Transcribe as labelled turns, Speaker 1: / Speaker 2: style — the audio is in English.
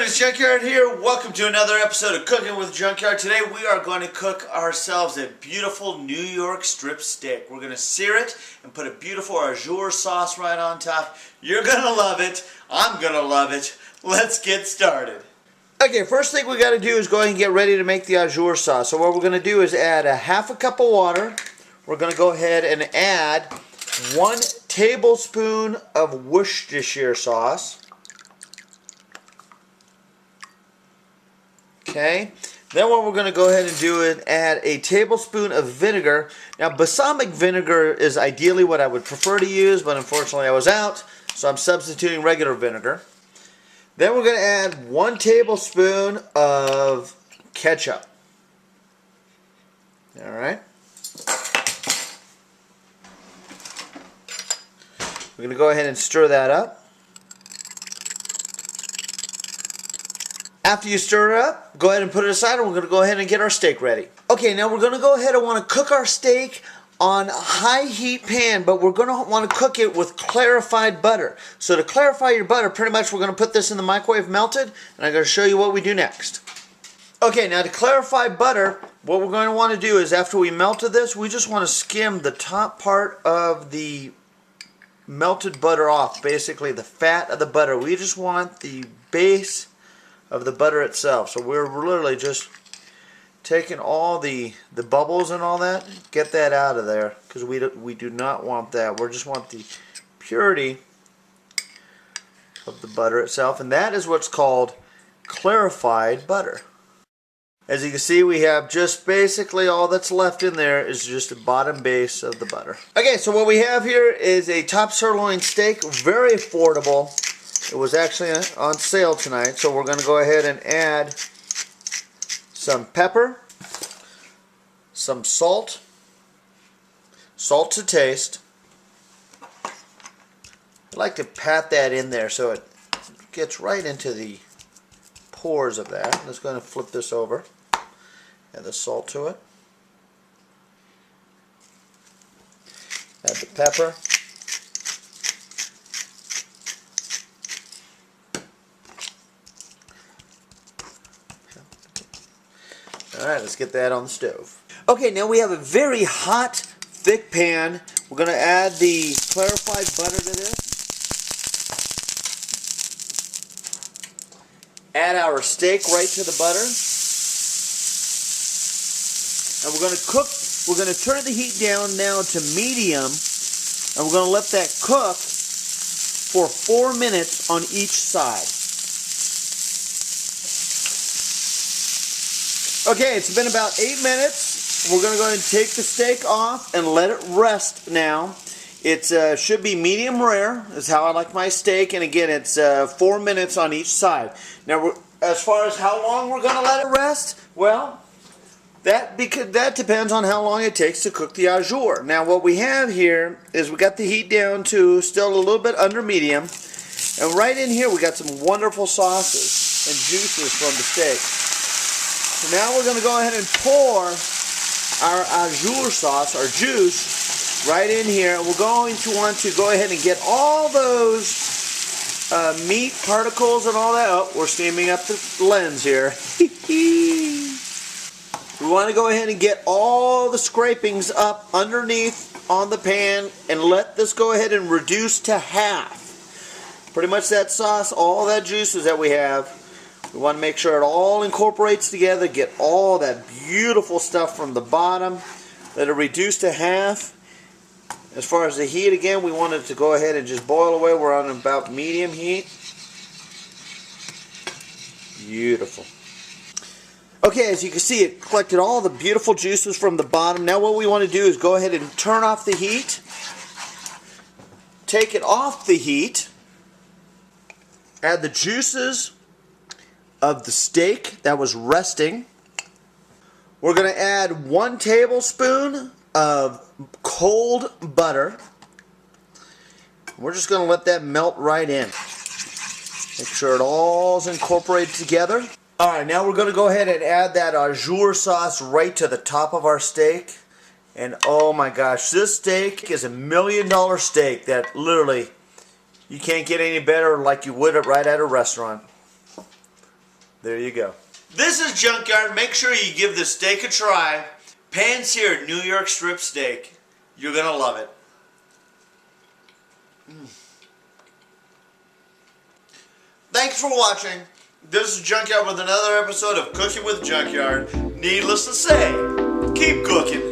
Speaker 1: doing? It's Junkyard here. Welcome to another episode of Cooking with Junkyard. Today we are going to cook ourselves a beautiful New York strip steak. We're going to sear it and put a beautiful au jus sauce right on top. You're going to love it. I'm going to love it. Let's get started. Okay, first thing we got to do is go ahead and get ready to make the au jus sauce. So what we're going to do is add a half a cup of water. We're going to go ahead and add 1 tablespoon of Worcestershire sauce. Okay, then what we're going to go ahead and do is add a tablespoon of vinegar. Now balsamic vinegar is ideally what I would prefer to use, but unfortunately I was out, so I'm substituting regular vinegar. Then we're going to add 1 tablespoon of ketchup. Alright. We're going to go ahead and stir that up. After you stir it up, go ahead and put it aside, and we're going to go ahead and get our steak ready. Okay, now we're going to go ahead and want to cook our steak on a high heat pan, but we're going to want to cook it with clarified butter. So to clarify your butter, pretty much we're going to put this in the microwave melted, and I'm going to show you what we do next. Okay, now to clarify butter, what we're going to want to do is after we melted this, we just want to skim the top part of the melted butter off, basically the fat of the butter. We just want the base of the butter itself. So we're literally just taking all the bubbles and all that, get that out of there, because we do not want that. We just want the purity of the butter itself, and that is what's called clarified butter. As you can see, we have just basically all that's left in there is just the bottom base of the butter. Okay, so what we have here is a top sirloin steak, very affordable. It was actually on sale tonight, so we're going to go ahead and add some pepper, some salt to taste. I like to pat that in there so it gets right into the pores of that. I'm just going to flip this over, add the salt to it, add the pepper. Alright, let's get that on the stove. Okay, now we have a very hot, thick pan. We're going to add the clarified butter to this. Add our steak right to the butter. And we're going to turn the heat down now to medium. And we're going to let that cook for 4 minutes on each side. Okay, it's been about 8 minutes. We're going to go ahead and take the steak off and let it rest now. It should be medium rare, is how I like my steak. And again, it's 4 minutes on each side. Now, as far as how long we're going to let it rest, well, that depends on how long it takes to cook the au jus. Now, what we have here is we got the heat down to still a little bit under medium. And right in here, we got some wonderful sauces and juices from the steak. So now we're going to go ahead and pour our au jus sauce, our juice, right in here. And we're going to want to go ahead and get all those meat particles and all that. Oh, we're steaming up the lens here. We want to go ahead and get all the scrapings up underneath on the pan and let this go ahead and reduce to half. Pretty much that sauce, all that juices that we have. We want to make sure it all incorporates together, get all that beautiful stuff from the bottom. Let it reduce to half. As far as the heat, again, we want it to go ahead and just boil away. We're on about medium heat. Beautiful. Okay, as you can see, it collected all the beautiful juices from the bottom. Now what we want to do is go ahead and turn off the heat. Take it off the heat. Add the juices of the steak that was resting. We're going to add 1 tablespoon of cold butter. We're just going to let that melt right in. Make sure it all is incorporated together. Alright, now we're going to go ahead and add that au jus sauce right to the top of our steak. And oh my gosh, this steak is $1 million steak that literally you can't get any better like you would right at a restaurant. There you go. This is Junkyard. Make sure you give this steak a try. Pan-seared New York strip steak. You're going to love it. Thanks for watching. This is Junkyard with another episode of Cooking with Junkyard. Needless to say, keep cooking.